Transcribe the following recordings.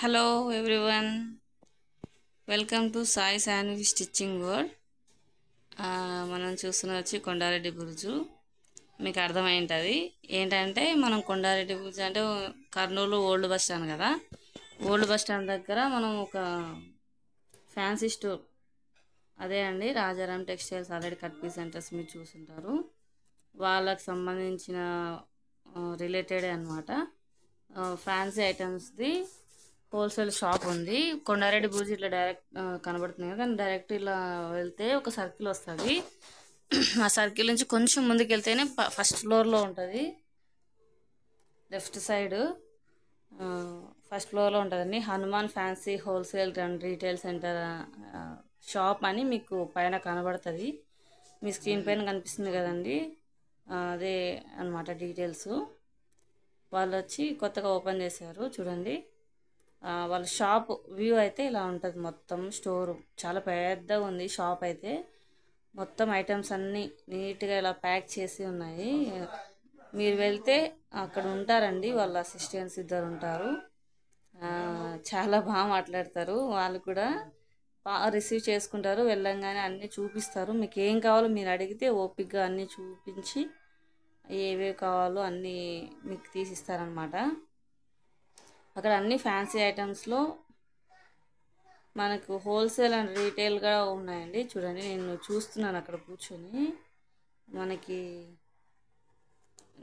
Hello everyone, welcome to Sai Shanvi stitching world. మనం చూస్తున్న వచ్చి కొండారెడ్డి బురుజు. మీకు అర్థమైంటుంది ఏంటంటే, మనం కొండారెడ్డి బురుజు అంటే కర్నూలు ఓల్డ్ బస్ స్టాండ్ కదా. ఓల్డ్ బస్ స్టాండ్ దగ్గర మనం ఒక ఫ్యాన్సీ స్టోర్, అదే అండి Rajaram textiles, already cut piece centres మీరు చూసుంటారు. వాళ్ళకి సంబంధించిన రిలేటెడే అనమాట. ఫ్యాన్సీ ఐటమ్స్ది హోల్సేల్ షాప్ ఉంది. కొండారెడ్డి బూజీ ఇట్లా డైరెక్ట్ కనబడుతుంది కదా, దాన్ని డైరెక్ట్ ఇలా వెళ్తే ఒక సర్కిల్ వస్తుంది. ఆ సర్కిల్ నుంచి కొంచెం ముందుకు వెళ్తేనే ఫస్ట్ ఫ్లోర్లో ఉంటుంది. లెఫ్ట్ సైడ్ ఫస్ట్ ఫ్లోర్లో ఉంటుందండి. Hanuman fancy wholesale and retail centre shop అని మీకు పైన కనబడుతుంది. మీ స్క్రీన్ పైన కనిపిస్తుంది కదండి, అదే అనమాట డీటెయిల్స్. వాళ్ళు వచ్చి కొత్తగా ఓపెన్ చేశారు చూడండి. వాళ్ళ షాప్ వ్యూ అయితే ఇలా ఉంటుంది. మొత్తం స్టోర్ చాలా పెద్దగా ఉంది. షాప్ అయితే మొత్తం ఐటమ్స్ అన్నీ నీట్గా ఇలా ప్యాక్ చేసి ఉన్నాయి. మీరు వెళ్తే అక్కడ ఉంటారండి, వాళ్ళ అసిస్టెంట్స్ ఇద్దరు ఉంటారు. చాలా బాగా మాట్లాడతారు. వాళ్ళు కూడా బాగా రిసీవ్ చేసుకుంటారు. వెళ్ళంగానే అన్నీ చూపిస్తారు. మీకు ఏం కావాలో మీరు అడిగితే ఓపిక్గా అన్నీ చూపించి ఏవేవి కావాలో అన్నీ మీకు తీసిస్తారనమాట. అక్కడ అన్ని ఫ్యాన్సీ ఐటమ్స్లో మనకు హోల్సేల్ అండ్ రీటైల్గా ఉన్నాయండి. చూడండి, నేను చూస్తున్నాను అక్కడ కూర్చొని.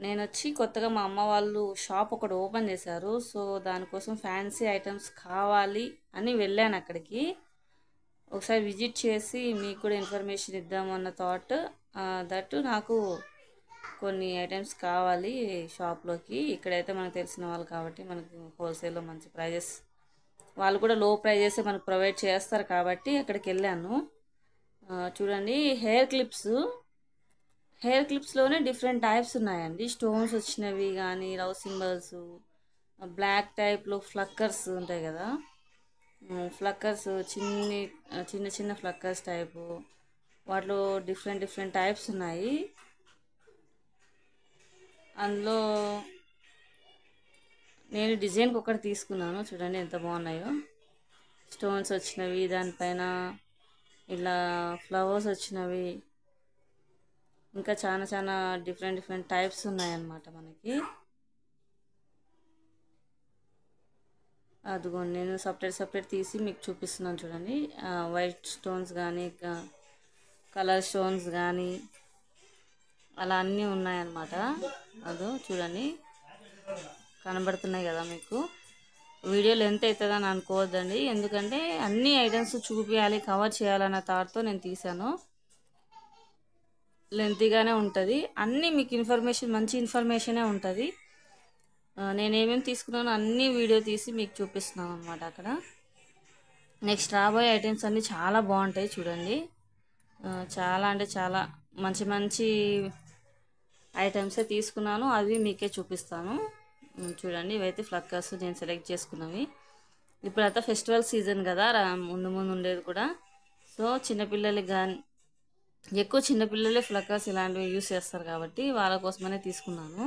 నేను వచ్చి కొత్తగా మా అమ్మ వాళ్ళు షాప్ ఒకటి ఓపెన్ చేశారు. సో దానికోసం ఫ్యాన్సీ ఐటమ్స్ కావాలి అని వెళ్ళాను అక్కడికి. ఒకసారి విజిట్ చేసి మీకు కూడా ఇన్ఫర్మేషన్ ఇద్దామన్న థాట్. దట్టు నాకు కొన్ని ఐటమ్స్ కావాలి షాప్లోకి. ఇక్కడైతే మనకు తెలిసిన వాళ్ళు కాబట్టి మనకు హోల్సేల్లో మంచి ప్రైజెస్, వాళ్ళు కూడా లో ప్రైజెస్ మనకు ప్రొవైడ్ చేస్తారు కాబట్టి అక్కడికి వెళ్ళాను. చూడండి, హెయిర్ క్లిప్స్లోనే డిఫరెంట్ టైప్స్ ఉన్నాయండి. స్టోన్స్ వచ్చినవి కానీ, లవ్ సింబల్స్, బ్లాక్ టైప్లో ఫ్లక్కర్స్ ఉంటాయి కదా, ఫ్లక్కర్స్ చిన్న చిన్న ఫ్లక్కర్స్ టైపు, వాటిలో డిఫరెంట్ టైప్స్ ఉన్నాయి. అందులో నేను డిజైన్కి ఒకటి తీసుకున్నాను. చూడండి ఎంత బాగున్నాయో. స్టోన్స్ వచ్చినవి, దానిపైన ఇలా ఫ్లవర్స్ వచ్చినవి, ఇంకా చాలా డిఫరెంట్ టైప్స్ ఉన్నాయన్నమాట మనకి. అదిగోండి, నేను సపరేట్ తీసి మీకు చూపిస్తున్నాను చూడండి. వైట్ స్టోన్స్ కానీ, కలర్ స్టోన్స్ కానీ అలా అన్నీ ఉన్నాయన్నమాట. అదో చూడండి, కనబడుతున్నాయి కదా మీకు. వీడియో లెంత్ అవుతుందని అనుకోవద్దండి, ఎందుకంటే అన్ని ఐటమ్స్ చూపించాలి, కవర్ చేయాలన్న థాట్తో నేను తీసాను. లెంతీగానే ఉంటుంది, అన్నీ మీకు మంచి ఇన్ఫర్మేషనే ఉంటుంది. నేనేమేమి తీసుకున్నానో అన్నీ వీడియో తీసి మీకు చూపిస్తున్నాను అనమాట అక్కడ. నెక్స్ట్ రాబోయే ఐటమ్స్ అన్నీ చాలా బాగుంటాయి చూడండి. చాలా అంటే చాలా మంచి ఐటమ్సే తీసుకున్నాను, అవి మీకే చూపిస్తాను. చూడండి, ఇవైతే ఫ్లక్కర్స్ నేను సెలెక్ట్ చేసుకున్నవి. ఇప్పుడైతే ఫెస్టివల్ సీజన్ కదా, ముందు ఉండేది కూడా. సో చిన్నపిల్లలకి కానీ, ఎక్కువ చిన్నపిల్లలే ఫ్లక్కర్స్ ఇలాంటివి యూస్ చేస్తారు కాబట్టి వాళ్ళ కోసమనే తీసుకున్నాను.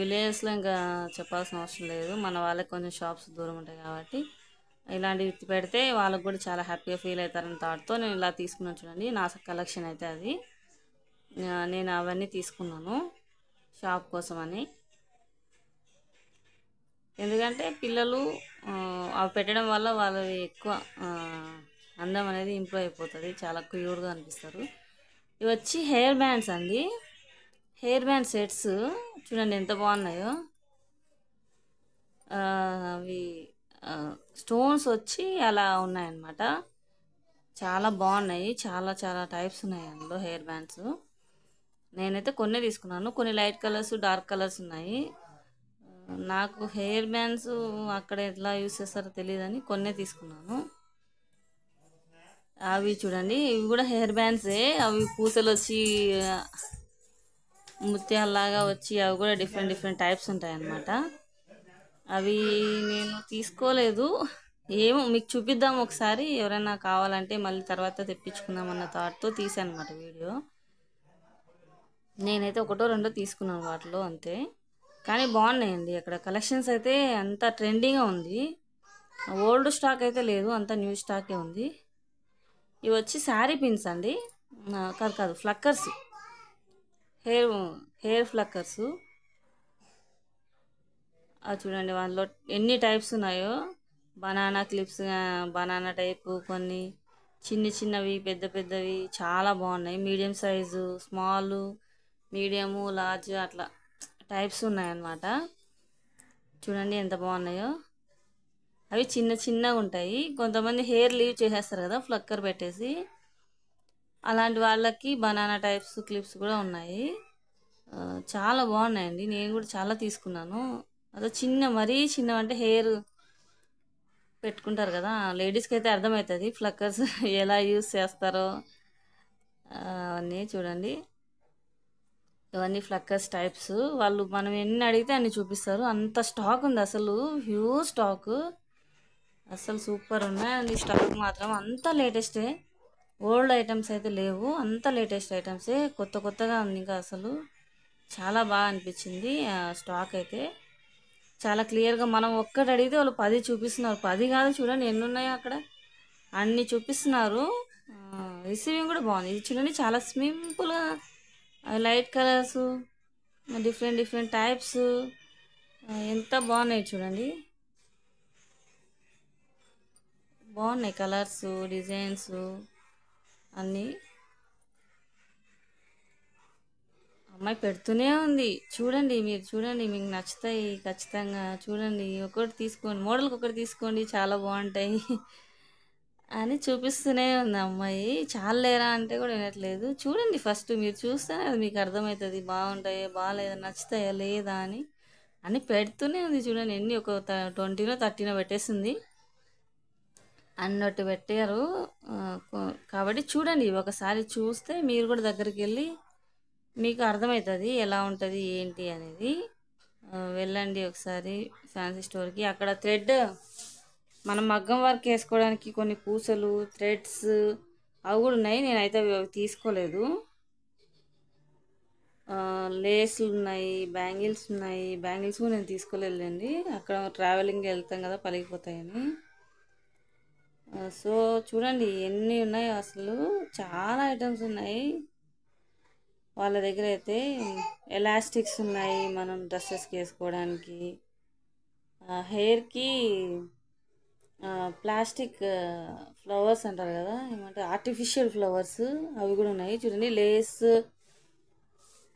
విలేజెస్లో ఇంకా చెప్పాల్సిన అవసరం లేదు, మన వాళ్ళకి కొంచెం షాప్స్ దూరం ఉంటాయి కాబట్టి ఇలాంటివి పెడితే వాళ్ళకు కూడా చాలా హ్యాపీగా ఫీల్ అవుతారని థాట్తో నేను ఇలా తీసుకున్నాను. చూడండి, నా కలెక్షన్ అయితే అది. నేను అవన్నీ తీసుకున్నాను షాప్ కోసం అని. ఎందుకంటే పిల్లలు అవి పెట్టడం వల్ల వాళ్ళు ఎక్కువ అందం అనేది ఇంప్రూవ్ అయిపోతుంది, చాలా క్యూట్గా అనిపిస్తారు. ఇవి వచ్చి హెయిర్ బ్యాండ్స్ అండి, హెయిర్ బ్యాండ్ సెట్స్. చూడండి ఎంత బాగున్నాయో. అవి స్టోన్స్ వచ్చి అలా ఉన్నాయన్నమాట. చాలా బాగున్నాయి, చాలా టైప్స్ ఉన్నాయి అందులో హెయిర్ బ్యాండ్స్. నేనైతే కొన్ని తీసుకున్నాను, కొన్ని లైట్ కలర్స్, డార్క్ కలర్స్ ఉన్నాయి. నాకు హెయిర్ బ్యాండ్స్ అక్కడ ఎట్లా యూస్ చేస్తారో తెలియదని కొన్నే తీసుకున్నాను. అవి చూడండి, ఇవి కూడా హెయిర్ బ్యాండ్సే. అవి పూసలు వచ్చి ముత్యాలలాగా వచ్చి అవి కూడా డిఫరెంట్ టైప్స్ ఉంటాయన్నమాట. అవి నేను తీసుకోలేదు, ఏమో మీకు చూపిద్దాం ఒకసారి, ఎవరైనా కావాలంటే మళ్ళీ తర్వాత తెప్పించుకుందాం అన్న థాట్తో తీసాను అనమాట వీడియో. నేనైతే ఒకటో రెండో తీసుకున్నాను వాటిలో, అంతే. కానీ బాగున్నాయండి అక్కడ కలెక్షన్స్ అయితే, అంత ట్రెండీగా ఉంది. ఓల్డ్ స్టాక్ అయితే లేదు, అంతా న్యూ స్టాకే ఉంది. ఇవి వచ్చి శారీ పిన్స్ అండి. కాదు కాదు, ఫ్లక్కర్స్, హెయిర్ హెయిర్ ఫ్లక్కర్స్. అది చూడండి, వాళ్ళలో ఎన్ని టైప్స్ ఉన్నాయో. బనానా క్లిప్స్, బనానా టైపు, కొన్ని చిన్నవి, పెద్ద పెద్దవి చాలా బాగున్నాయి. Medium size, small, medium, large అట్లా టైప్స్ ఉన్నాయన్నమాట. చూడండి ఎంత బాగున్నాయో. అవి చిన్నగా ఉంటాయి. కొంతమంది హెయిర్ లీవ్ చేసేస్తారు కదా ఫ్లక్కర్ పెట్టేసి, అలాంటి వాళ్ళకి బనానా టైప్స్ క్లిప్స్ కూడా ఉన్నాయి. చాలా బాగున్నాయండి. నేను కూడా చాలా తీసుకున్నాను. అదో మరీ చిన్నవంటే హెయిర్ పెట్టుకుంటారు కదా, లేడీస్కి అయితే అర్థమవుతుంది ఫ్లక్కర్స్ ఎలా యూస్ చేస్తారో. అవన్నీ చూడండి, ఇవన్నీ ఫ్లక్కర్స్ టైప్స్. వాళ్ళు మనం ఎన్ని అడిగితే అన్ని చూపిస్తారు, అంత స్టాక్ ఉంది అసలు, హ్యూజ్ స్టాక్. అసలు సూపర్ ఉన్నాయండి స్టాక్ మాత్రం, అంతా లేటెస్టే. ఓల్డ్ ఐటమ్స్ అయితే లేవు, అంతా లేటెస్ట్ ఐటమ్సే, కొత్తగా ఉంది. ఇంకా అసలు చాలా బాగా అనిపించింది స్టాక్ అయితే. చాలా క్లియర్గా మనం ఒక్కటి అడిగితే వాళ్ళు 10 చూపిస్తున్నారు. 10 కాదు, చూడండి ఎన్ని ఉన్నాయో అక్కడ, అన్ని చూపిస్తున్నారు. రిసీవింగ్ కూడా బాగుంది. ఇది చూడండి చాలా సింపుల్గా, లైట్ కలర్స్, డిఫరెంట్ టైప్స్, ఎంత బాగున్నాయి చూడండి. బాగున్నాయి కలర్స్, డిజైన్స్ అన్నీ. అమ్మాయి పెడుతూనే ఉంది. చూడండి, మీరు చూడండి, మీకు నచ్చుతాయి ఖచ్చితంగా. చూడండి, ఒకటి తీసుకోండి, మోడల్కి ఒకటి తీసుకోండి, చాలా బాగుంటాయి అని చూపిస్తూనే ఉంది అమ్మాయి. చాలా లేరా అంటే కూడా వినట్లేదు. చూడండి, ఫస్ట్ మీరు చూస్తేనే అది మీకు అర్థమవుతుంది, బాగుంటాయా బాగాలేదా, నచ్చుతాయా లేదా అని పెడుతూనే ఉంది. చూడండి, ఎన్ని ఒక 20నో 30నో పెట్టేసింది అన్నట్టు పెట్టారు. కాబట్టి చూడండి, ఒకసారి చూస్తే మీరు కూడా దగ్గరికి వెళ్ళి మీకు అర్థమవుతుంది ఎలా ఉంటుంది ఏంటి అనేది. వెళ్ళండి ఒకసారి ఫ్యాన్సీ స్టోర్కి. అక్కడ థ్రెడ్, మనం మగ్గం వర్క్ వేసుకోవడానికి కొన్ని పూసలు, థ్రెడ్స్ అవి కూడా ఉన్నాయి. నేనైతే అవి తీసుకోలేదు. లేస్లు ఉన్నాయి, బ్యాంగిల్స్ ఉన్నాయి. బ్యాంగిల్స్ కూడా నేను తీసుకోలేదండి, అక్కడ ట్రావెలింగ్ వెళ్తాం కదా పలిగిపోతాయని. సో చూడండి ఎన్ని ఉన్నాయో అసలు, చాలా ఐటమ్స్ ఉన్నాయి వాళ్ళ దగ్గర అయితే. ఎలాస్టిక్స్ ఉన్నాయి మనం డ్రెస్సెస్కి వేసుకోవడానికి. హెయిర్కి ప్లాస్టిక్ ఫ్లవర్స్ అంటారు కదా, ఏమంటే ఆర్టిఫిషియల్ ఫ్లవర్స్, అవి కూడా ఉన్నాయి. చూడండి లేస్,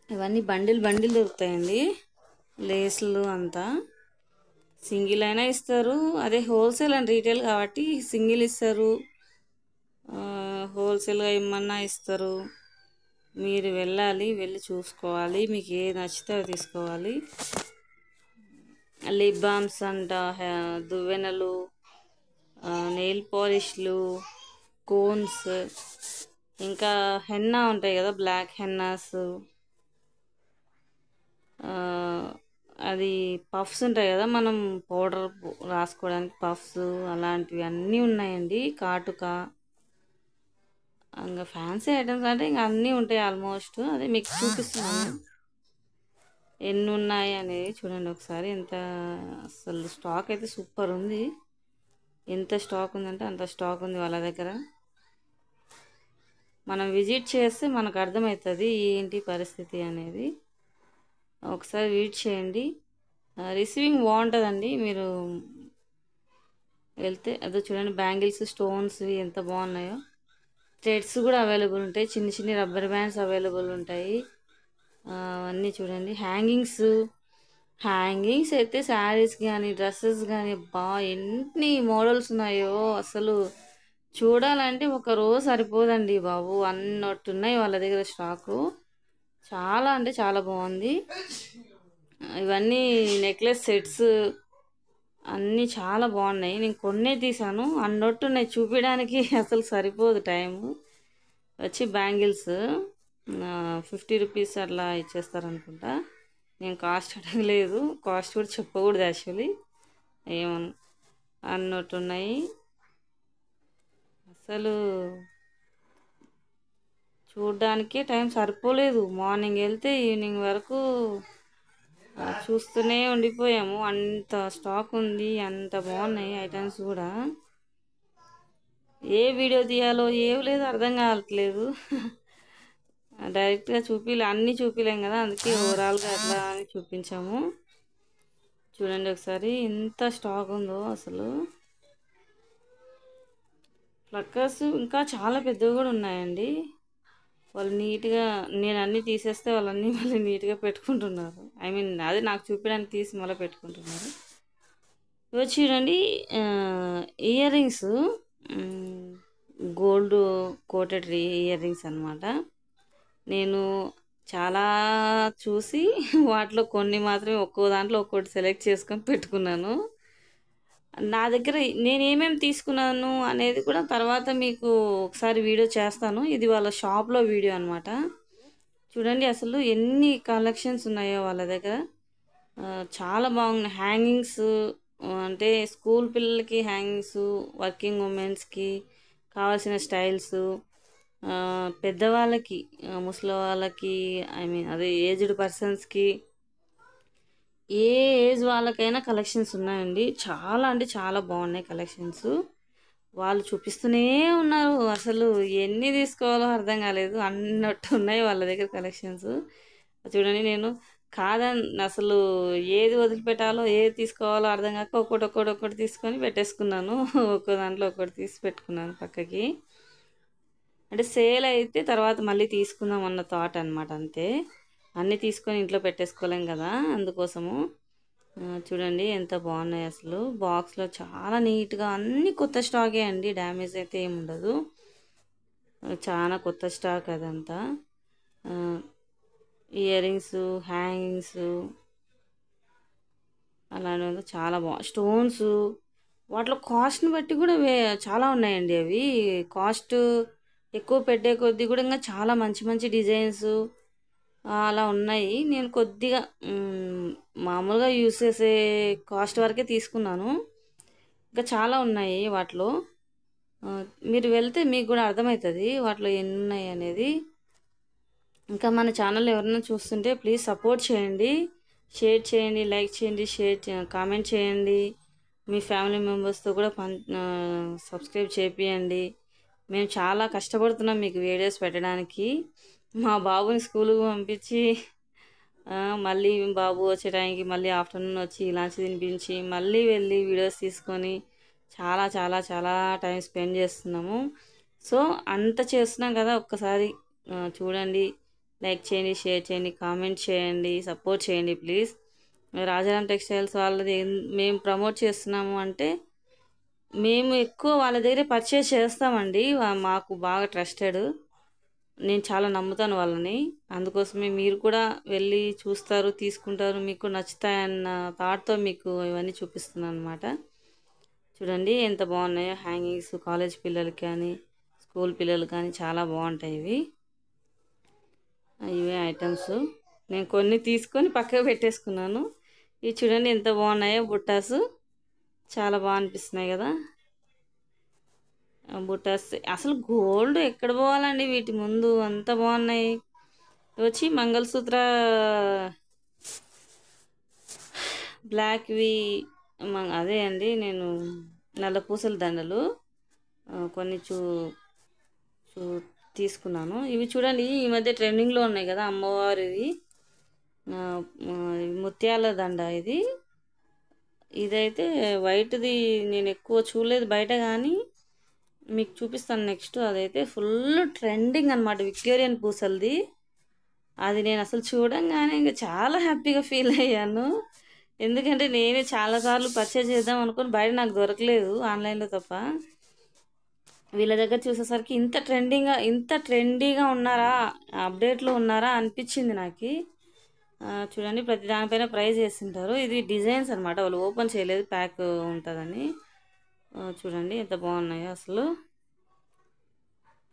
ఇవన్నీ బండిల్ దొరుకుతాయండి. లేస్లు అంతా సింగిల్ అయినా ఇస్తారు, అదే హోల్సేల్ అండ్ రీటైల్ కాబట్టి సింగిల్ ఇస్తారు, హోల్సేల్గా ఇమ్మన్నా ఇస్తారు. మీరు వెళ్ళి చూసుకోవాలి, మీకు ఏది నచ్చితే అది తీసుకోవాలి. లిప్ బామ్స్ అంట, దువ్వెనలు, నెయిల్ పాలిష్లు, కోన్స్, ఇంకా హెన్నా ఉంటాయి కదా, బ్లాక్ హెన్నాస్, అది పఫ్స్ ఉంటాయి కదా మనం పౌడర్ రాసుకోవడానికి, పఫ్స్ అలాంటివి అన్నీ ఉన్నాయండి. కాటుక, ఇంకా ఫ్యాన్సీ ఐటమ్స్ అంటే ఇంకా అన్నీ ఉంటాయి ఆల్మోస్ట్. అదే మీకు చూపిస్తున్నాను ఎన్ని ఉన్నాయి అనేది. చూడండి ఒకసారి, ఎంత అసలు స్టాక్ అయితే సూపర్ ఉంది. ఎంత స్టాక్ ఉందంటే అంత స్టాక్ ఉంది వాళ్ళ దగ్గర. మనం విజిట్ చేస్తే మనకు అర్థమవుతుంది ఏంటి పరిస్థితి అనేది. ఒకసారి విజిట్ చేయండి, రిసీవింగ్ బాగుంటుందండి. మీరు వెళ్తే అదో చూడండి, బ్యాంగిల్స్, స్టోన్స్ ఎంత బాగున్నాయో. థ్రెడ్స్ కూడా అవైలబుల్ ఉంటాయి, చిన్న రబ్బర్ బ్యాండ్స్ అవైలబుల్ ఉంటాయి. అవన్నీ చూడండి. హ్యాంగింగ్స్ అయితే శారీస్ కానీ డ్రెస్సెస్ కానీ ఎన్ని మోడల్స్ ఉన్నాయో అసలు, చూడాలంటే ఒక రోజు సరిపోదండి బాబు, అన్నట్టున్నాయి వాళ్ళ దగ్గర స్టాకు. చాలా అంటే చాలా బాగుంది. ఇవన్నీ నెక్లెస్ సెట్స్ అన్నీ చాలా బాగున్నాయి. నేను కొన్నే తీసాను, అన్నట్టున్నాయి చూపించడానికి అసలు సరిపోదు టైము. వచ్చి బ్యాంగిల్స్ 50 రూపీస్ అట్లా ఇచ్చేస్తారనుకుంటా. నేను కాస్ట్ అడగలేదు, కాస్ట్ కూడా చెప్పకూడదు యాక్చువల్లీ, ఏమను అన్నట్టున్నాయి. అసలు చూడ్డానికే టైం సరిపోలేదు. మార్నింగ్ వెళ్తే ఈవినింగ్ వరకు చూస్తూనే ఉండిపోయాము. అంత స్టాక్ ఉంది, అంత బాగున్నాయి ఐటమ్స్ కూడా. ఏ వీడియో తీయాలో ఏవి లేదు అర్థం కావట్లేదు. డైరెక్ట్గా అన్నీ చూపిలేం కదా, అందుకే ఓవరాల్గా అట్లా అని చూపించాము. చూడండి ఒకసారి ఎంత స్టాక్ ఉందో అసలు. ప్లక్కర్స్ ఇంకా చాలా పెద్దవి కూడా ఉన్నాయండి. వాళ్ళు నీట్గా, నేను అన్నీ తీసేస్తే వాళ్ళన్నీ మళ్ళీ నీట్గా పెట్టుకుంటున్నారు. ఐ మీన్ అది నాకు చూపించడానికి తీసి మళ్ళీ పెట్టుకుంటున్నారు. ఇవి చూడండి earrings, gold coated earrings అనమాట. నేను చాలా చూసి వాటిలో కొన్ని మాత్రమే ఒక్కో దాంట్లో ఒక్కోటి సెలెక్ట్ చేసుకొని పెట్టుకున్నాను. నా దగ్గర నేను ఏమేమి తీసుకున్నాను అనేది కూడా తర్వాత మీకు ఒకసారి వీడియో చేస్తాను. ఇది వాళ్ళ షాప్లో వీడియో అనమాట. చూడండి అసలు ఎన్ని కలెక్షన్స్ ఉన్నాయో వాళ్ళ దగ్గర. చాలా బాగున్నాయి. హ్యాంగింగ్స్ అంటే స్కూల్ పిల్లలకి హ్యాంగింగ్స్, వర్కింగ్ ఉమెన్స్కి కావాల్సిన స్టైల్స్, పెద్దవాళ్ళకి, ముసలి వాళ్ళకి, ఐ మీన్ అదే ఏజ్డ్ పర్సన్స్కి, ఏ ఏజ్ వాళ్ళకైనా కలెక్షన్స్ ఉన్నాయండి. చాలా అంటే చాలా బాగున్నాయి కలెక్షన్స్. వాళ్ళు చూపిస్తూనే ఉన్నారు. అసలు ఎన్ని తీసుకోవాలో అర్థం కాలేదు, అన్నట్టు ఉన్నాయి వాళ్ళ దగ్గర కలెక్షన్స్. చూడండి నేను అసలు ఏది వదిలిపెట్టాలో ఏది తీసుకోవాలో అర్థం కాక ఒక్కటి తీసుకొని పెట్టేసుకున్నాను. ఒక్కో దాంట్లో ఒక్కటి తీసి పెట్టుకున్నాను పక్కకి. అంటే సేల్ అయితే తర్వాత మళ్ళీ తీసుకుందాం అన్న థాట్ అనమాట, అంతే. అన్నీ తీసుకొని ఇంట్లో పెట్టేసుకోలేం కదా, అందుకోసము. చూడండి ఎంత బాగున్నాయి అసలు. బాక్స్లో చాలా నీట్గా అన్నీ కొత్త స్టాకే అండి, డ్యామేజ్ అయితే ఏమి ఉండదు. చాలా కొత్త స్టాక్ అదంతా. ఇయర్ రింగ్స్, హ్యాంగింగ్స్ అలానే చాలా స్టోన్స్ వాటిలో కాస్ట్ని బట్టి కూడా చాలా ఉన్నాయండి. అవి కాస్ట్ ఎక్కువ పెట్టే కొద్దీ కూడా ఇంకా చాలా మంచి మంచి డిజైన్స్ అలా ఉన్నాయి. నేను కొద్దిగా మామూలుగా యూస్ చేసే కాస్ట్ వరకే తీసుకున్నాను. ఇంకా చాలా ఉన్నాయి వాటిలో. మీరు వెళ్తే మీకు కూడా అర్థమవుతుంది వాటిలో ఎన్ని ఉన్నాయి అనేది. ఇంకా మన ఛానల్ ఎవరైనా చూస్తుంటే ప్లీజ్ సపోర్ట్ చేయండి, షేర్ చేయండి, లైక్ చేయండి, కామెంట్ చేయండి. మీ ఫ్యామిలీ మెంబర్స్తో కూడా సబ్స్క్రైబ్ చేపియండి. మేము చాలా కష్టపడుతున్నాం మీకు వీడియోస్ పెట్టడానికి. మా బాబుని స్కూల్కి పంపించి మళ్ళీ బాబు వచ్చే టైంకి మళ్ళీ ఆఫ్టర్నూన్ వచ్చి లంచ్ తినిపించి మళ్ళీ వెళ్ళి వీడియోస్ తీసుకొని చాలా చాలా చాలా టైం స్పెండ్ చేస్తున్నాము. సో అంత చేస్తున్నాం కదా, ఒక్కసారి చూడండి, లైక్ చేయండి, షేర్ చేయండి, కామెంట్ చేయండి, సపోర్ట్ చేయండి ప్లీజ్. రాజారాం టెక్స్టైల్స్ వాళ్ళది మేము ప్రమోట్ చేస్తున్నాము అంటే మేము ఎక్కువ వాళ్ళ దగ్గర పర్చేస్ చేస్తామండి. మాకు బాగా ట్రస్టెడ్, నేను చాలా నమ్ముతాను వాళ్ళని. అందుకోసమే మీరు కూడా వెళ్ళి చూస్తారు, తీసుకుంటారు, మీకు నచ్చుతాయన్న థాట్తో మీకు ఇవన్నీ చూపిస్తున్నాను అనమాట. చూడండి ఎంత బాగున్నాయో హ్యాంగింగ్స్. కాలేజ్ పిల్లలకి కానీ స్కూల్ పిల్లలు కానీ చాలా బాగుంటాయి ఇవి. ఇవే ఐటమ్స్ నేను కొన్ని తీసుకొని పక్కకు పెట్టేసుకున్నాను. ఇవి చూడండి ఎంత బాగున్నాయో బుట్టాసు, చాలా బాగా అనిపిస్తున్నాయి కదా బుట్టాస్. అసలు గోల్డ్ ఎక్కడ పోవాలండి వీటి ముందు, అంత బాగున్నాయి. వచ్చి మంగళసూత్ర బ్లాక్వి, అదే అండి. నేను నల్ల పూసల దండలు కొన్ని తీసుకున్నాను. ఇవి చూడండి ఈ మధ్య ట్రెండింగ్లో ఉన్నాయి కదా అమ్మవారివి, ముత్యాల దండ. ఇదైతే వైట్ది నేను ఎక్కువ చూడలేదు బయట, కానీ మీకు చూపిస్తాను నెక్స్ట్. అదైతే ఫుల్ ట్రెండింగ్ అనమాట, విక్టోరియన్ పూసలది. అది నేను అసలు చూడంగానే ఇంకా చాలా హ్యాపీగా ఫీల్ అయ్యాను. ఎందుకంటే నేనే చాలాసార్లు పర్చేజ్ చేద్దాం అనుకుని బయట నాకు దొరకలేదు, ఆన్లైన్లో తప్ప. వీళ్ళ దగ్గర చూసేసరికి ఇంత ట్రెండీగా ఉన్నారా, అప్డేట్లో ఉన్నారా అనిపించింది నాకు. చూడండి ప్రతి దానిపైన ప్రైస్ వేస్తుంటారు. ఇది డిజైన్స్ అనమాట, వాళ్ళు ఓపెన్ చేయలేదు, ప్యాక్ ఉంటుందని. చూడండి ఎంత బాగున్నాయో అసలు.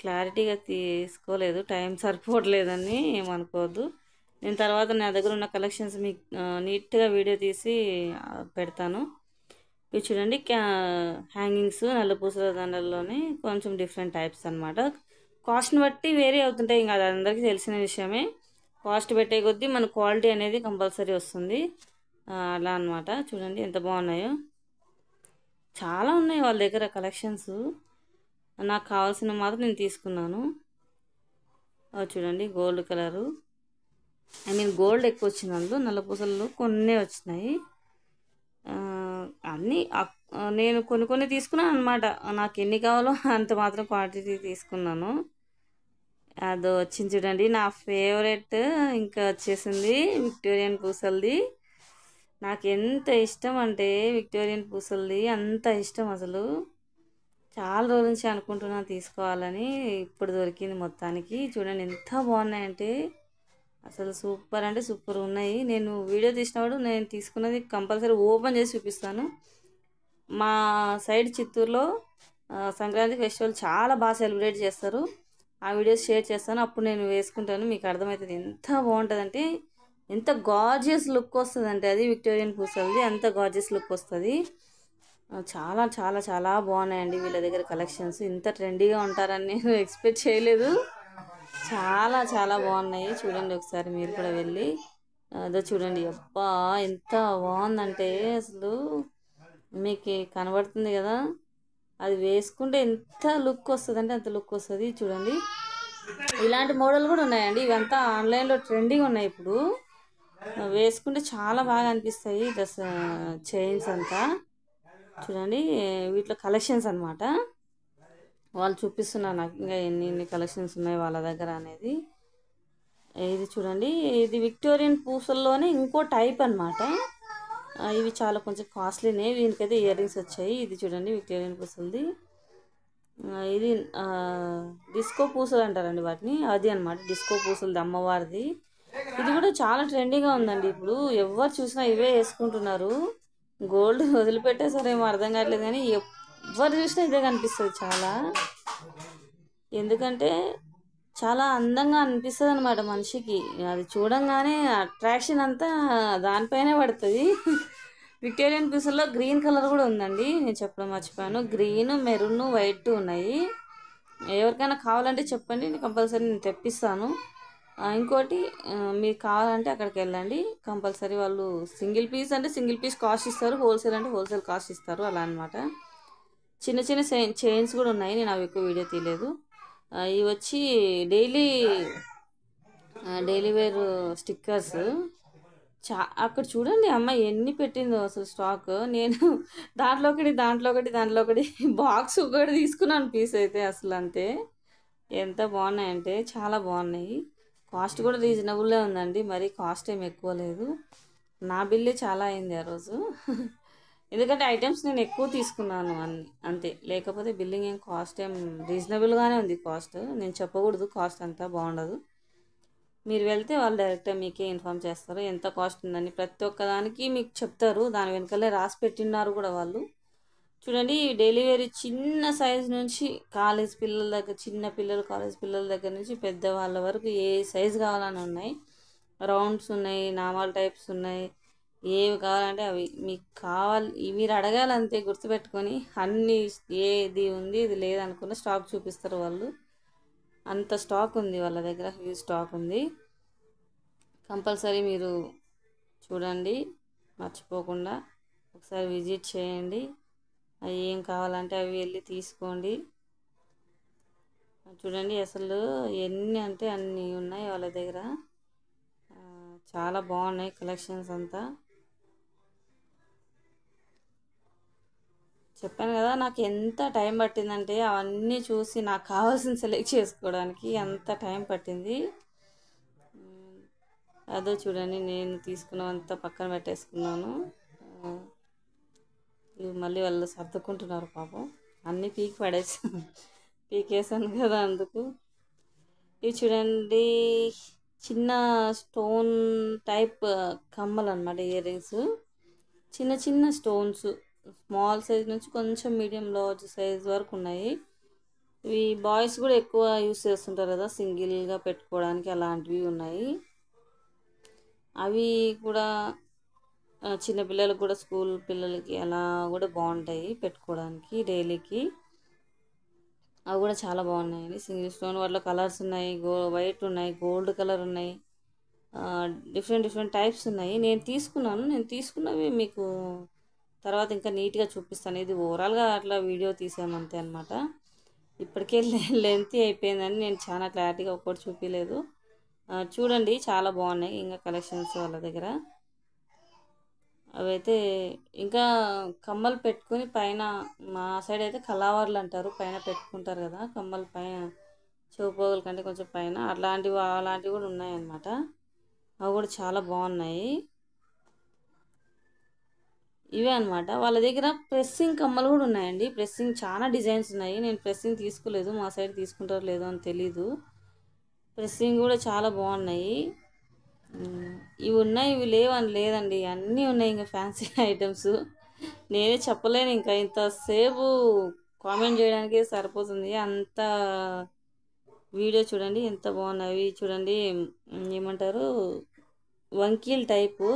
క్లారిటీగా తీసుకోలేదు, టైం సరిపోవట్లేదని ఏమనుకోవద్దు. నేను తర్వాత నా దగ్గర ఉన్న కలెక్షన్స్ మీకు నీట్గా వీడియో తీసి పెడతాను. ఇవి చూడండి హ్యాంగింగ్స్, నల్ల పూసల దండల్లోనే కొంచెం డిఫరెంట్ టైప్స్ అనమాట. కాస్ట్ని బట్టి వేరీ అవుతుంటాయి, ఇంకా అది అందరికీ తెలిసిన విషయమే. కాస్ట్ పెట్టే కొద్దీ మన క్వాలిటీ అనేది కంపల్సరీ వస్తుంది. అలా అన్నమాట. చూడండి ఎంత బాగున్నాయో. చాలా ఉన్నాయి వాళ్ళ దగ్గర కలెక్షన్స్. నాకు కావాల్సిన మాత్రం నేను తీసుకున్నాను. చూడండి gold colour, I mean gold ఎక్కువ వచ్చింది, అందులో నల్ల పూసలు కొన్నే వచ్చినాయి. అన్నీ నేను కొన్ని తీసుకున్నాను అనమాట. నాకు ఎన్ని కావాలో అంత మాత్రం క్వాంటిటీ తీసుకున్నాను. అదో వచ్చింది చూడండి నా ఫేవరెట్. ఇంకా వచ్చేసింది విక్టోరియన్ పూసలది. నాకు ఎంత ఇష్టం అంటే విక్టోరియన్ పూసలది అంత ఇష్టం అసలు. చాలా రోజుల నుంచి అనుకుంటున్నాను తీసుకోవాలని, ఇప్పుడు దొరికింది మొత్తానికి. చూడండి ఎంత బాగున్నాయంటే అసలు సూపర్ అంటే సూపర్ ఉన్నాయి. నేను వీడియో తీసినప్పుడు నేను తీసుకున్నది కంపల్సరీ ఓపెన్ చేసి చూపిస్తాను. మా సైడ్ చిత్తూరులో సంక్రాంతి ఫెస్టివల్ చాలా బాగా సెలబ్రేట్ చేస్తారు. ఆ వీడియోస్ షేర్ చేస్తాను, అప్పుడు నేను వేసుకుంటాను, మీకు అర్థమవుతుంది. ఎంత బాగుంటుందంటే ఎంత గార్జియస్ లుక్ వస్తుంది అంటే అది విక్టోరియన్ పూసలది అంత గార్జియస్ లుక్ వస్తుంది. చాలా చాలా చాలా బాగున్నాయండి వీళ్ళ దగ్గర కలెక్షన్స్. ఇంత ట్రెండీగా ఉంటారని నేను ఎక్స్పెక్ట్ చేయలేదు. చాలా చాలా బాగున్నాయి. చూడండి ఒకసారి మీరు కూడా వెళ్ళి. అదో చూడండి, అబ్బా ఎంత బాగుందంటే అసలు మీకు కనబడుతుంది కదా, అది వేసుకుంటే ఎంత లుక్ వస్తుంది అంటే అంత లుక్ వస్తుంది. చూడండి ఇలాంటి మోడల్ కూడా ఉన్నాయండి. ఇవంతా ఆన్లైన్లో ట్రెండింగ్ ఉన్నాయి ఇప్పుడు. వేసుకుంటే చాలా బాగా అనిపిస్తాయి డ్రెస్ చైన్స్ అంతా. చూడండి వీటిలో కలెక్షన్స్ అనమాట. వాళ్ళు చూపిస్తున్నారు నాకు ఇంకా ఎన్ని కలెక్షన్స్ ఉన్నాయి వాళ్ళ దగ్గర అనేది. ఇది చూడండి, ఇది విక్టోరియన్ పూసల్లోనే ఇంకో టైప్ అనమాట. ఇవి చాలా కొంచెం కాస్ట్లీనే. వీనికైతే ఇయర్ రింగ్స్ వచ్చాయి. ఇది చూడండి విక్టోరియన్ పూసలది. ఇది డిస్కో పూసలు అంటారండి వాటిని, అది అనమాట డిస్కో పూసలది అమ్మవారిది. ఇది కూడా చాలా ట్రెండీగా ఉందండి ఇప్పుడు. ఎవరు చూసినా ఇవే వేసుకుంటున్నారు. గోల్డ్ వదిలిపెట్టేసారేమో అర్థం కావట్లేదు, కానీ ఎవరు చూసినా ఇదే కనిపిస్తుంది చాలా. ఎందుకంటే చాలా అందంగా అనిపిస్తుంది అనమాట మనిషికి. అది చూడంగానే అట్రాక్షన్ అంతా దానిపైనే పడుతుంది. విక్టోరియన్ పూసల్లో గ్రీన్ కలర్ కూడా ఉందండి, నేను చెప్పడం మర్చిపోయాను. గ్రీన్, మెరూన్, వైట్ ఉన్నాయి. ఎవరికైనా కావాలంటే చెప్పండి, నేను కంపల్సరీ నేను తెప్పిస్తాను. ఇంకోటి మీకు కావాలంటే అక్కడికి వెళ్ళండి కంపల్సరీ. వాళ్ళు సింగిల్ పీస్ అంటే సింగిల్ పీస్ కాస్ట్ ఇస్తారు, హోల్సేల్ అంటే హోల్సేల్ కాస్ట్ ఇస్తారు, అలా అనమాట. చిన్న చిన్న చైన్స్ కూడా ఉన్నాయి, నేను అవి ఎక్కువ వీడియో తీయలేదు. ఇవి వచ్చి డైలీ వేర్ స్టిక్కర్స్. అక్కడ చూడండి అమ్మ ఎన్ని పెట్టిందో అసలు స్టాక్. నేను దాంట్లో ఒకటి బాక్స్ ఒకటి తీసుకున్నాను పీస్ అయితే. అసలు అంతే ఎంత బాగున్నాయంటే చాలా బాగున్నాయి. కాస్ట్ కూడా రీజనబుల్గా ఉందండి, మరి కాస్ట్ ఏమి ఎక్కువ లేదు. నా బిల్లే చాలా అయింది ఆ రోజు. ఎందుకంటే ఐటమ్స్ నేను ఎక్కువ తీసుకున్నాను అంతే, లేకపోతే బిల్లింగ్ ఏం కాస్ట్ ఏం రీజనబుల్గానే ఉంది. కాస్ట్ నేను చెప్పకూడదు, కాస్ట్ అంతా బాగుండదు. మీరు వెళ్తే వాళ్ళు డైరెక్ట్గా మీకే ఇన్ఫామ్ చేస్తారు ఎంత కాస్ట్ ఉందని. ప్రతి ఒక్కదానికి మీకు చెప్తారు, దాని వెనకాలే రాసి పెట్టిన్నారు కూడా వాళ్ళు. చూడండి డైలీ వేర్ చిన్న సైజ్ నుంచి కాలేజ్ పిల్లల దగ్గర, చిన్న పిల్లలు కాలేజ్ పిల్లల దగ్గర నుంచి పెద్దవాళ్ళ వరకు ఏ సైజు కావాలని ఉన్నాయి. రౌండ్స్ ఉన్నాయి, నార్మల్ టైప్స్ ఉన్నాయి, ఏవి కావాలంటే అవి మీకు కావాలి. మీరు అడగాలంతే గుర్తుపెట్టుకొని. అన్ని ఏది ఉంది ఇది లేదనుకున్న స్టాక్ చూపిస్తారు వాళ్ళు. అంత స్టాక్ ఉంది వాళ్ళ దగ్గర, హ్యూజ్ స్టాక్ ఉంది. కంపల్సరీ మీరు చూడండి, మర్చిపోకుండా ఒకసారి విజిట్ చేయండి. అవి ఏం కావాలంటే అవి వెళ్ళి తీసుకోండి. చూడండి అసలు ఎన్ని అంటే అన్నీ ఉన్నాయి వాళ్ళ దగ్గర. చాలా బాగున్నాయి కలెక్షన్స్ అంతా. చెప్పాను కదా నాకు ఎంత టైం పట్టిందంటే అవన్నీ చూసి నాకు కావాల్సిన సెలెక్ట్ చేసుకోవడానికి ఎంత టైం పట్టింది. అదో చూడండి నేను తీసుకున్నంత పక్కన పెట్టేసుకున్నాను. ఇవి మళ్ళీ వాళ్ళు సర్దుకుంటున్నారు పాపం, అన్నీ పీకేసాను కదా అందుకు. ఇవి చూడండి చిన్న స్టోన్ టైప్ కమ్మలు అనమాట, ఇయర్ రింగ్స్. చిన్న చిన్న స్టోన్స్, స్మాల్ సైజ్ నుంచి కొంచెం మీడియం లార్జ్ సైజ్ వరకు ఉన్నాయి. ఇవి బాయ్స్ కూడా ఎక్కువ యూస్ చేస్తుంటారు కదా సింగిల్గా పెట్టుకోవడానికి, అలాంటివి ఉన్నాయి. అవి కూడా చిన్నపిల్లలకు కూడా, స్కూల్ పిల్లలకి అలా కూడా బాగుంటాయి పెట్టుకోవడానికి డైలీకి. అవి కూడా చాలా బాగున్నాయండి. సింగిల్ స్టోన్ వాటిలో కలర్స్ ఉన్నాయి, వైట్ ఉన్నాయి, గోల్డ్ కలర్ ఉన్నాయి, డిఫరెంట్ డిఫరెంట్ టైప్స్ ఉన్నాయి. నేను తీసుకున్నవి మీకు తర్వాత ఇంకా నీట్గా చూపిస్తాను. ఇది ఓవరాల్గా అట్లా వీడియో తీసామంతే అనమాట. ఇప్పటికే లెంతీ అయిపోయిందని నేను చాలా క్లారిటీగా ఒక్కటి చూపించలేదు. చూడండి చాలా బాగున్నాయి ఇంకా కలెక్షన్స్ వాళ్ళ దగ్గర. అవైతే ఇంకా కమ్మలు పెట్టుకొని పైన, మా సైడ్ అయితే కలావర్లు అంటారు, పైన పెట్టుకుంటారు కదా కమ్మలు, పైన చెవుపోగుల కంటే కొంచెం పైన అలాంటివి కూడా ఉన్నాయన్నమాట. అవి కూడా చాలా బాగున్నాయి. ఇవే అనమాట వాళ్ళ దగ్గర. ప్రెస్సింగ్ కమ్మలు కూడా ఉన్నాయండి. ప్రెస్సింగ్ చాలా డిజైన్స్ ఉన్నాయి. నేను ప్రెస్సింగ్ తీసుకోలేదు, మా సైడ్ తీసుకుంటారో లేదో అని తెలీదు. ప్రెస్సింగ్ కూడా చాలా బాగున్నాయి. ఇవి ఉన్నాయి ఇవి లేవని లేదండి, అన్నీ ఉన్నాయి. ఇంకా ఫ్యాన్సీ ఐటమ్స్ నేనే చెప్పలేను, ఇంకా ఇంతసేపు కామెంట్ చేయడానికే సరిపోతుంది. అంత వీడియో చూడండి ఎంత బాగున్నాయి. చూడండి ఏమంటారు, వంకీల్ టైపు,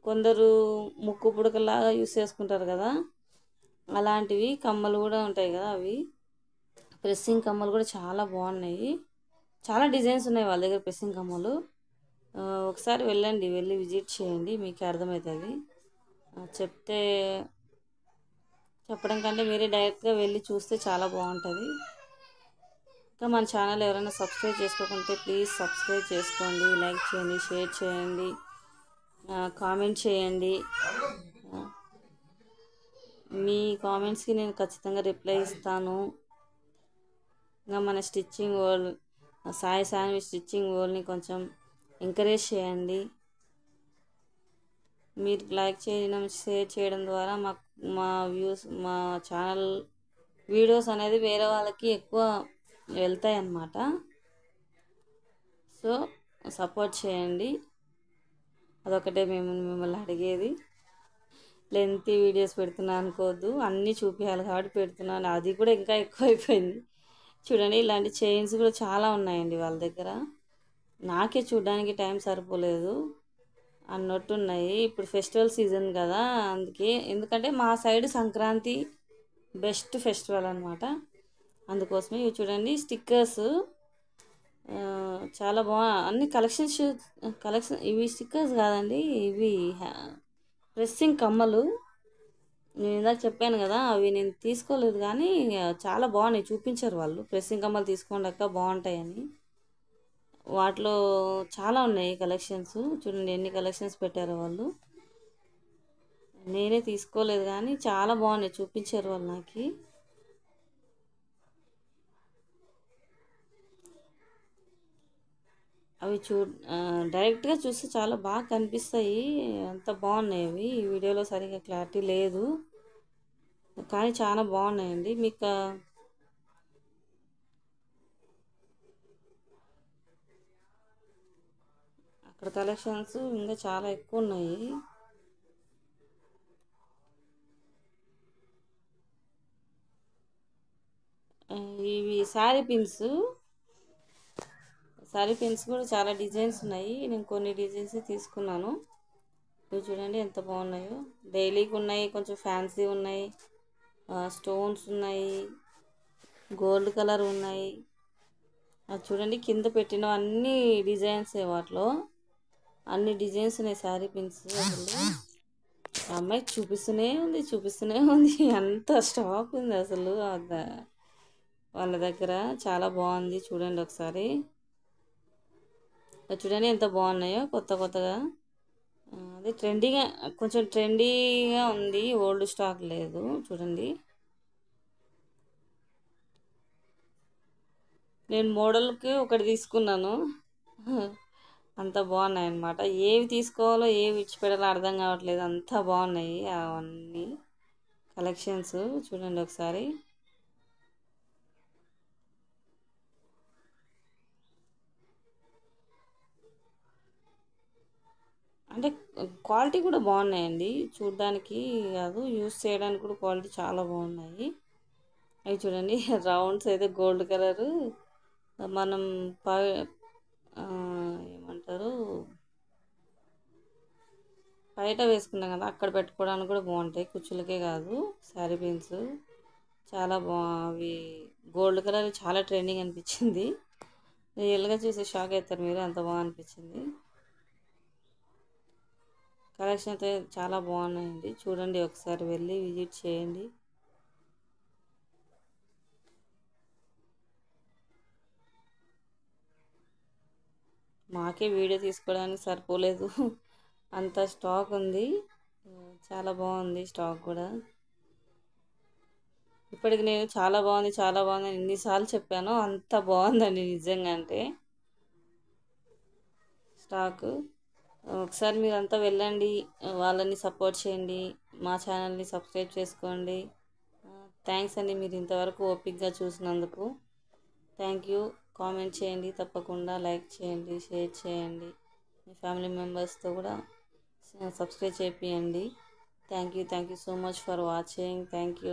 కొందరు ముక్కు పుడకలాగా యూస్ చేసుకుంటారు కదా, అలాంటివి కమ్మలు కూడా ఉంటాయి కదా అవి. ప్రెస్సింగ్ కమ్మలు కూడా చాలా బాగున్నాయి. చాలా డిజైన్స్ ఉన్నాయి వాళ్ళ దగ్గర ప్రెస్సింగ్ కమ్మలు. ఒకసారి వెళ్ళి విజిట్ చేయండి, మీకు అర్థమవుతుంది. చెప్పడం కంటే మీరే డైరెక్ట్గా వెళ్ళి చూస్తే చాలా బాగుంటుంది. ఇంకా మన ఛానల్ ఎవరైనా సబ్స్క్రైబ్ చేసుకోకుంటే ప్లీజ్ సబ్స్క్రైబ్ చేసుకోండి, లైక్ చేయండి, షేర్ చేయండి, కామెంట్ చేయండి. మీ కామెంట్స్కి నేను ఖచ్చితంగా రిప్లై ఇస్తాను. ఇంకా మన stitching world, Sai Shanvi stitching వరల్డ్ని కొంచెం ఎంకరేజ్ చేయండి. మీరు లైక్ చేయడం, షేర్ చేయడం ద్వారా మా ఛానల్ వీడియోస్ అనేది వేరే వాళ్ళకి ఎక్కువ వెళ్తాయి అన్నమాట. సో సపోర్ట్ చేయండి, అదొకటే మిమ్మల్ని అడిగేది. లెంతీ వీడియోస్ పెడుతున్నాను అనుకోవద్దు, అన్నీ చూపించాలి కాబట్టి పెడుతున్నాను. అది కూడా ఇంకా ఎక్కువైపోయింది. చూడండి ఇలాంటి చైన్స్ కూడా చాలా ఉన్నాయండి వాళ్ళ దగ్గర. నాకే చూడడానికి టైం సరిపోలేదు అన్నట్టున్నాయి. ఇప్పుడు ఫెస్టివల్ సీజన్ కదా, ఎందుకంటే మా సైడ్ సంక్రాంతి బెస్ట్ ఫెస్టివల్ అనమాట. అందుకోసమే ఇవి చూడండి స్టిక్కర్స్ చాలా అన్ని కలెక్షన్. ఇవి స్టిక్కర్స్ కాదండి, ఇవి ప్రెస్సింగ్ కమ్మలు. నేను ఇందాక చెప్పాను కదా, అవి నేను తీసుకోలేదు కానీ చాలా బాగున్నాయి, చూపించారు వాళ్ళు. ప్రెస్సింగ్ కమ్మలు తీసుకోండి అక్క బాగుంటాయని. వాటిలో చాలా ఉన్నాయి కలెక్షన్స్. చూడండి ఎన్ని కలెక్షన్స్ పెట్టారో వాళ్ళు. నేనే తీసుకోలేదు కానీ చాలా బాగున్నాయి, చూపించారు వాళ్ళు నాకు. అవి డైరెక్ట్గా చూస్తే చాలా బాగా కనిపిస్తాయి, అంత బాగున్నాయి అవి. ఈ వీడియోలో సరిగ్గా క్లారిటీ లేదు కానీ చాలా బాగున్నాయండి. మీకు అక్కడ కలెక్షన్స్ ఇంకా చాలా ఎక్కువ ఉన్నాయి. ఇవి శారీ పిన్స్ కూడా చాలా డిజైన్స్ ఉన్నాయి. నేను కొన్ని డిజైన్స్ తీసుకున్నాను. ఇవి చూడండి ఎంత బాగున్నాయో. డైలీకి ఉన్నాయి, కొంచెం ఫ్యాన్సీ ఉన్నాయి, స్టోన్స్ ఉన్నాయి, గోల్డ్ కలర్ ఉన్నాయి. అది చూడండి కింద పెట్టిన అన్ని డిజైన్సే, వాటిలో అన్ని డిజైన్స్ ఉన్నాయి శారీ పిన్స్. అసలు అమ్మాయి చూపిస్తూనే ఉంది అంత స్టాక్ ఉంది అసలు వాళ్ళ దగ్గర. చాలా బాగుంది చూడండి ఒకసారి. చూడండి ఎంత బాగున్నాయో కొత్తగా. అదే కొంచెం ట్రెండీగా ఉంది, ఓల్డ్ స్టాక్ లేదు. చూడండి నేను మోడల్కి ఒకటి తీసుకున్నాను, అంత బాగున్నాయి అన్నమాట. ఏవి తీసుకోవాలో ఏవి విడిచిపెట్టాలో అర్థం కావట్లేదు, అంత బాగున్నాయి అవన్నీ కలెక్షన్స్. చూడండి ఒకసారి. అంటే క్వాలిటీ కూడా బాగున్నాయండి, చూడడానికి కాదు యూస్ చేయడానికి కూడా క్వాలిటీ చాలా బాగున్నాయి. అవి చూడండి రౌండ్స్ అయితే గోల్డ్ కలరు, మనం ఏమంటారు బయట వేసుకున్నాం కదా అక్కడ పెట్టుకోవడానికి కూడా బాగుంటాయి, కుచ్చులకే కాదు. శారీ పిన్స్ చాలా అవి గోల్డ్ కలర్ చాలా ట్రెండింగ్ అనిపించింది. రియల్గా చూసి షాక్ అవుతారు మీరు, అంత బాగా అనిపించింది. కలెక్షన్ అయితే చాలా బాగున్నాయండి, చూడండి ఒకసారి వెళ్ళి విజిట్ చేయండి. మాకే వీడియో తీసుకోవడానికి సరిపోలేదు, అంత స్టాక్ ఉంది. చాలా బాగుంది స్టాక్ కూడా. ఇప్పటికి నేను చాలా బాగుంది చాలా బాగుంది అని ఎన్నిసార్లు చెప్పానో అంత బాగుందండి నిజంగా. అంటే స్టాకు ఒకసారి మీరంతా వెళ్ళండి, వాళ్ళని సపోర్ట్ చేయండి, మా ఛానల్ని సబ్స్క్రైబ్ చేసుకోండి. థ్యాంక్స్ అండి, మీరు ఇంతవరకు ఓపిక్గా చూసినందుకు. Thank you. కామెంట్ చేయండి, తప్పకుండా లైక్ చేయండి, షేర్ చేయండి, మీ ఫ్యామిలీ మెంబర్స్తో కూడా సబ్స్క్రైబ్ చేయండి. Thank you so much for watching. Thank you.